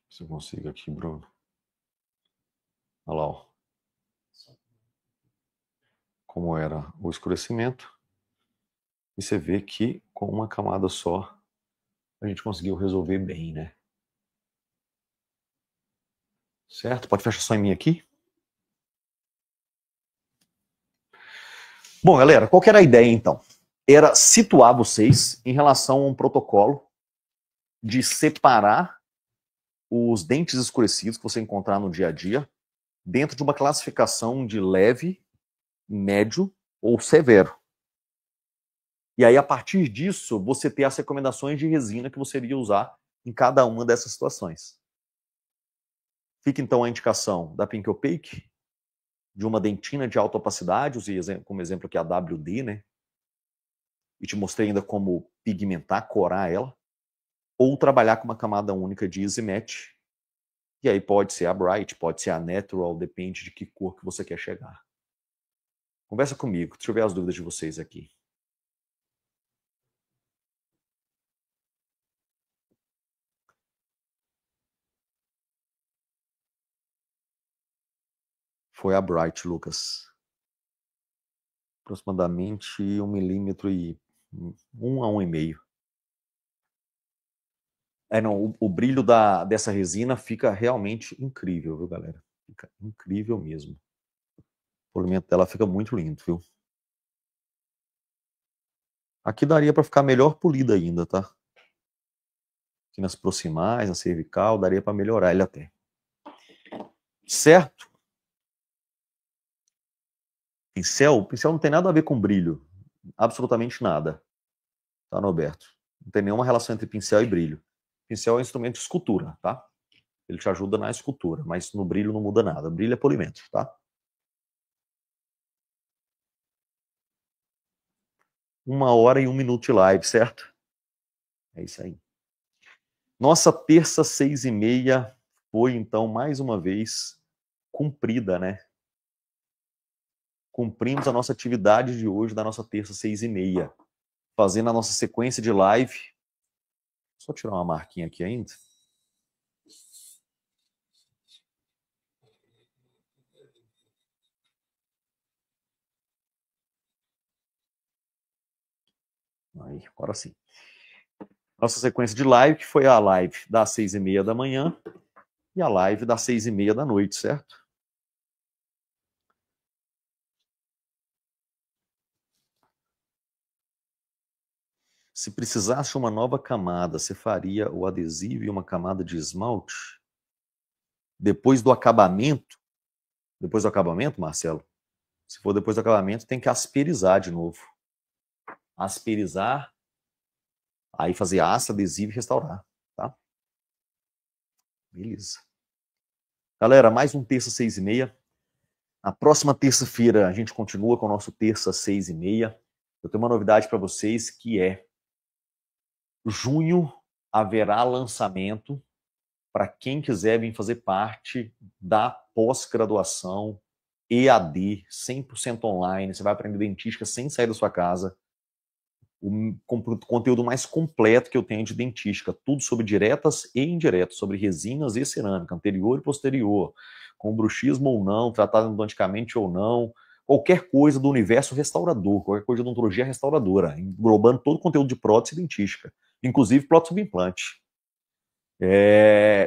Se eu consigo aqui, Bruno. Olha lá, ó. Como era o escurecimento. E você vê que com uma camada só a gente conseguiu resolver bem, né? Certo? Pode fechar só em mim aqui. Bom, galera, qual que era a ideia então? Era situar vocês em relação a um protocolo de separar os dentes escurecidos que você encontrar no dia a dia dentro de uma classificação de leve, médio ou severo. E aí, a partir disso, você ter as recomendações de resina que você iria usar em cada uma dessas situações. Fica então a indicação da Pink Opaque, de uma dentina de alta opacidade, usei como exemplo aqui a WD, né? E te mostrei ainda como pigmentar, corar ela, ou trabalhar com uma camada única de Easy Match, e aí pode ser a Bright, pode ser a Natural, depende de que cor que você quer chegar. Conversa comigo, deixa eu ver as dúvidas de vocês aqui. Foi a Bright, Lucas. Aproximadamente 1 milímetro e 1 a 1,5. Não, o brilho dessa resina fica realmente incrível, viu, galera? Fica incrível mesmo. O polimento dela fica muito lindo, viu? Aqui daria para ficar melhor polida ainda, tá? Aqui nas proximais, na cervical, daria para melhorar ele até. Certo? O pincel não tem nada a ver com brilho. Absolutamente nada. Tá, Norberto? Não tem nenhuma relação entre pincel e brilho. Pincel é um instrumento de escultura, tá? Ele te ajuda na escultura, mas no brilho não muda nada. Brilho é polimento, tá? 1 hora e 1 minuto de live, certo? É isso aí. Nossa terça 6h30 foi, então, mais uma vez, cumprida, né? Cumprimos a nossa atividade de hoje, da nossa terça 6h30. Fazendo a nossa sequência de live. Só tirar uma marquinha aqui ainda. Aí, agora sim. Nossa sequência de live, que foi a live das 6h30 da manhã e a live das 6h30 da noite, certo? Se precisasse uma nova camada, você faria o adesivo e uma camada de esmalte? Depois do acabamento? Depois do acabamento, Marcelo? Se for depois do acabamento, tem que asperizar de novo. Asperizar, aí fazer aço, adesivo e restaurar, tá? Beleza. Galera, mais um terça 6h30. Na próxima terça-feira, a gente continua com o nosso terça 6h30. Eu tenho uma novidade para vocês que é junho haverá lançamento para quem quiser vir fazer parte da pós-graduação EAD, 100% online. Você vai aprender dentística sem sair da sua casa. O conteúdo mais completo que eu tenho de dentística, tudo sobre diretas e indiretas, sobre resinas e cerâmica, anterior e posterior, com bruxismo ou não, tratado endodonticamente ou não, qualquer coisa do universo restaurador, qualquer coisa de odontologia restauradora, englobando todo o conteúdo de prótese e dentística, inclusive prótese subimplante.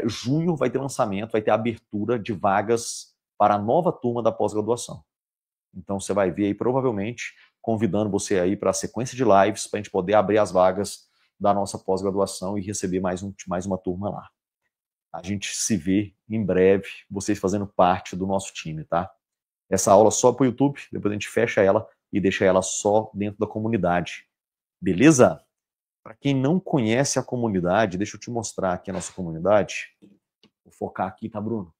Junho vai ter lançamento, vai ter abertura de vagas para a nova turma da pós-graduação. Então você vai ver aí, provavelmente, convidando você aí para a sequência de lives, para a gente poder abrir as vagas da nossa pós-graduação e receber mais uma turma lá. A gente se vê em breve, vocês fazendo parte do nosso time, tá? Essa aula só para o YouTube, depois a gente fecha ela e deixa ela só dentro da comunidade. Beleza? Para quem não conhece a comunidade, deixa eu te mostrar aqui a nossa comunidade. Vou focar aqui, tá, Bruno?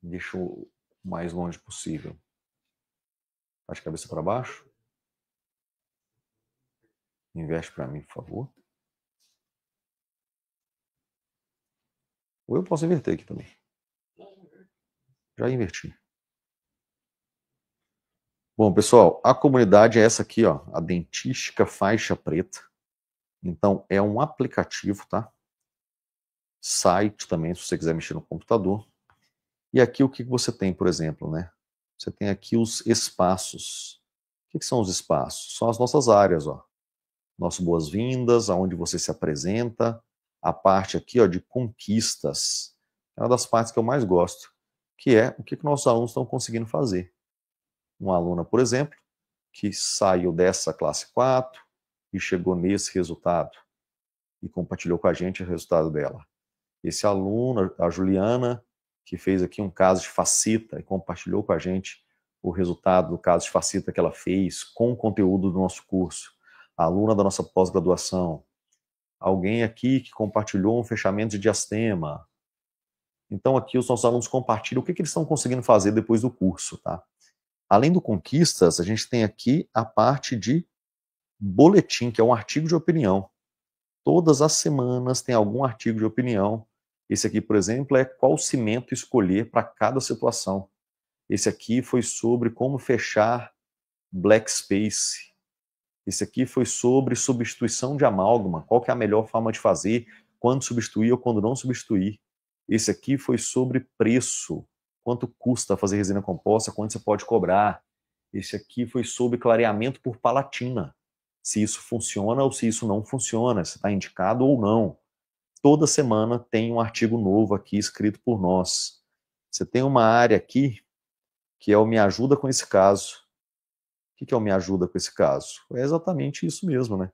Deixa o mais longe possível. Faz de cabeça para baixo. Inverte para mim, por favor. Ou eu posso inverter aqui também. Já inverti. Bom, pessoal, a comunidade é essa aqui, ó, a Dentística Faixa Preta. Então, é um aplicativo, tá? Site também, se você quiser mexer no computador. E aqui o que você tem, por exemplo, né? Você tem aqui os espaços. O que são os espaços? São as nossas áreas, ó. Nosso boas-vindas, aonde você se apresenta. A parte aqui, ó, de conquistas. É uma das partes que eu mais gosto, que é o que nossos alunos estão conseguindo fazer. Uma aluna, por exemplo, que saiu dessa classe 4 e chegou nesse resultado e compartilhou com a gente o resultado dela. Esse aluno, a Juliana, que fez aqui um caso de fascita e compartilhou com a gente o resultado do caso de fascita que ela fez com o conteúdo do nosso curso. A aluna da nossa pós-graduação. Alguém aqui que compartilhou um fechamento de diastema. Então aqui os nossos alunos compartilham o que eles estão conseguindo fazer depois do curso, tá? Além do Conquistas, a gente tem aqui a parte de boletim, que é um artigo de opinião. Todas as semanas tem algum artigo de opinião. Esse aqui, por exemplo, é qual cimento escolher para cada situação. Esse aqui foi sobre como fechar black space. Esse aqui foi sobre substituição de amálgama, qual que é a melhor forma de fazer, quando substituir ou quando não substituir. Esse aqui foi sobre preço, quanto custa fazer resina composta, quanto você pode cobrar. Esse aqui foi sobre clareamento por palatina, se isso funciona ou se isso não funciona, se está indicado ou não. Toda semana tem um artigo novo aqui escrito por nós. Você tem uma área aqui que é o Me Ajuda com esse caso. O que é o Me Ajuda com esse caso? É exatamente isso mesmo, né?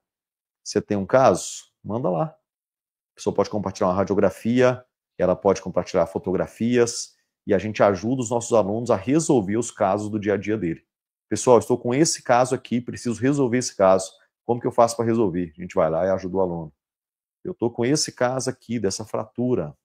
Você tem um caso? Manda lá. A pessoa pode compartilhar uma radiografia, ela pode compartilhar fotografias, e a gente ajuda os nossos alunos a resolver os casos do dia a dia dele. Pessoal, estou com esse caso aqui, preciso resolver esse caso. Como que eu faço para resolver? A gente vai lá e ajuda o aluno. Eu estou com esse caso aqui, dessa fratura.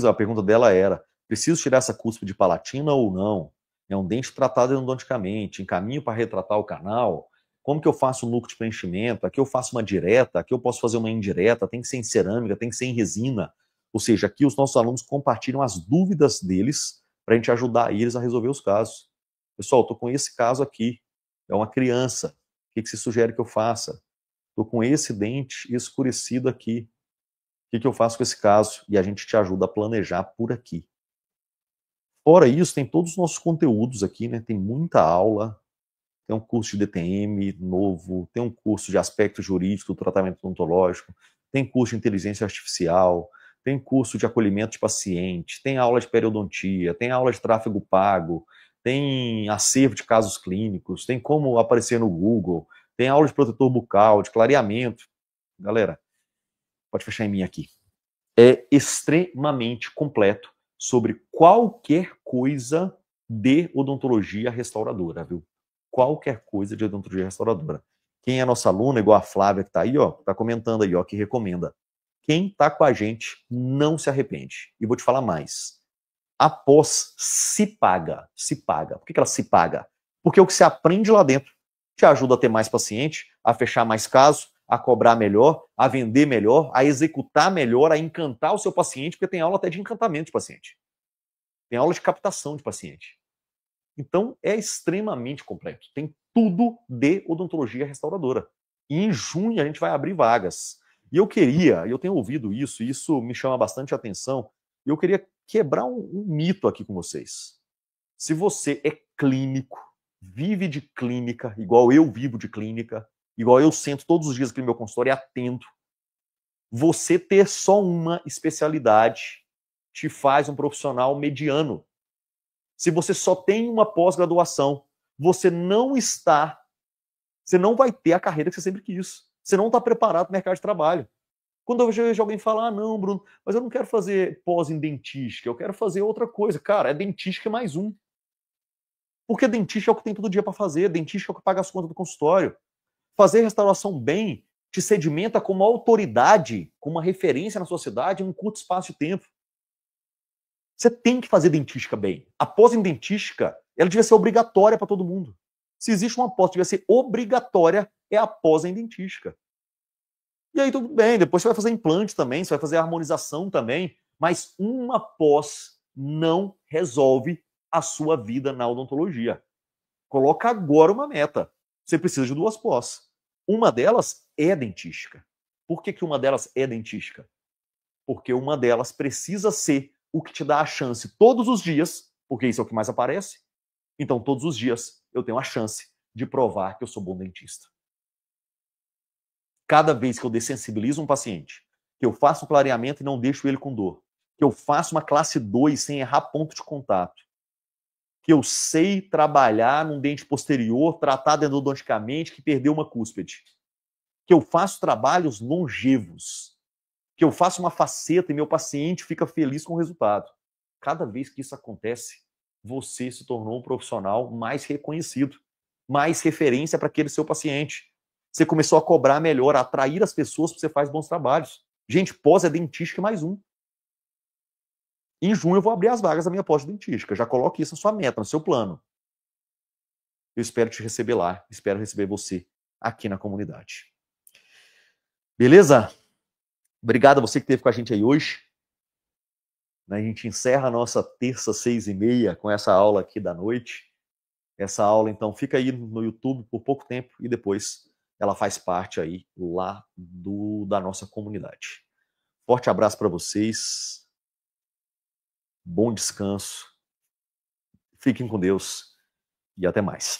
A pergunta dela era, preciso tirar essa cúspide palatina ou não? É um dente tratado endodonticamente, encaminho para retratar o canal? Como que eu faço um núcleo de preenchimento? Aqui eu faço uma direta, aqui eu posso fazer uma indireta, tem que ser em cerâmica, tem que ser em resina. Ou seja, aqui os nossos alunos compartilham as dúvidas deles para a gente ajudar eles a resolver os casos. Pessoal, estou com esse caso aqui, é uma criança, o que você sugere que eu faça? Estou com esse dente escurecido aqui, o que eu faço com esse caso? E a gente te ajuda a planejar por aqui. Fora isso, tem todos os nossos conteúdos aqui, né? Tem muita aula, tem um curso de DTM novo, tem um curso de aspecto jurídico do tratamento odontológico, tem curso de inteligência artificial, tem curso de acolhimento de paciente, tem aula de periodontia, tem aula de tráfego pago, tem acervo de casos clínicos, tem como aparecer no Google, tem aula de protetor bucal, de clareamento. Galera, pode fechar em mim aqui. É extremamente completo sobre qualquer coisa de odontologia restauradora, viu? Qualquer coisa de odontologia restauradora. Quem é nossa aluna, igual a Flávia que tá aí, ó, tá comentando aí, ó, que recomenda. Quem tá com a gente não se arrepende. E vou te falar mais. A pós se paga. Se paga. Por que ela se paga? Porque o que você aprende lá dentro te ajuda a ter mais paciente, a fechar mais casos, a cobrar melhor, a vender melhor, a executar melhor, a encantar o seu paciente, porque tem aula até de encantamento de paciente. Tem aula de captação de paciente. Então, é extremamente completo. Tem tudo de odontologia restauradora. E em junho a gente vai abrir vagas. E eu tenho ouvido isso, e isso me chama bastante atenção, e eu queria quebrar um mito aqui com vocês. Se você é clínico, vive de clínica, igual eu vivo de clínica, igual eu sento todos os dias aqui no meu consultório e atendo, você ter só uma especialidade te faz um profissional mediano. Se você só tem uma pós-graduação, você não vai ter a carreira que você sempre quis. Você não está preparado para o mercado de trabalho. Quando eu vejo alguém falar, não, Bruno, mas eu não quero fazer pós em dentística, eu quero fazer outra coisa. Cara, é dentística mais um. Porque dentista é o que tem todo dia para fazer, dentista é o que paga as contas do consultório. Fazer restauração bem te sedimenta como autoridade, como uma referência na sociedade em um curto espaço de tempo. Você tem que fazer dentística bem. A pós em dentística, ela devia ser obrigatória para todo mundo. Se existe uma pós que devia ser obrigatória, é a pós em dentística. E aí tudo bem, depois você vai fazer implante também, você vai fazer harmonização também, mas uma pós não resolve a sua vida na odontologia. Coloca agora uma meta. Você precisa de 2 pós. Uma delas é dentística. Por que uma delas é dentística? Porque uma delas precisa ser o que te dá a chance todos os dias, porque isso é o que mais aparece. Então, todos os dias, eu tenho a chance de provar que eu sou bom dentista. Cada vez que eu dessensibilizo um paciente, que eu faço um clareamento e não deixo ele com dor, que eu faço uma classe 2 sem errar ponto de contato, que eu sei trabalhar num dente posterior, tratar endodonticamente, que perdeu uma cúspide, que eu faço trabalhos longevos, que eu faço uma faceta e meu paciente fica feliz com o resultado. Cada vez que isso acontece, você se tornou um profissional mais reconhecido, mais referência para aquele seu paciente. Você começou a cobrar melhor, a atrair as pessoas porque você faz bons trabalhos. Gente, pós é dentística mais um. Em junho eu vou abrir as vagas da minha pós de dentística. Já coloque isso na sua meta, no seu plano. Eu espero te receber lá, espero receber você aqui na comunidade. Beleza? Obrigado a você que esteve com a gente aí hoje. A gente encerra a nossa terça, 6h30, com essa aula aqui da noite. Essa aula, então, fica aí no YouTube por pouco tempo e depois ela faz parte aí lá da nossa comunidade. Forte abraço para vocês. Bom descanso. Fiquem com Deus e até mais.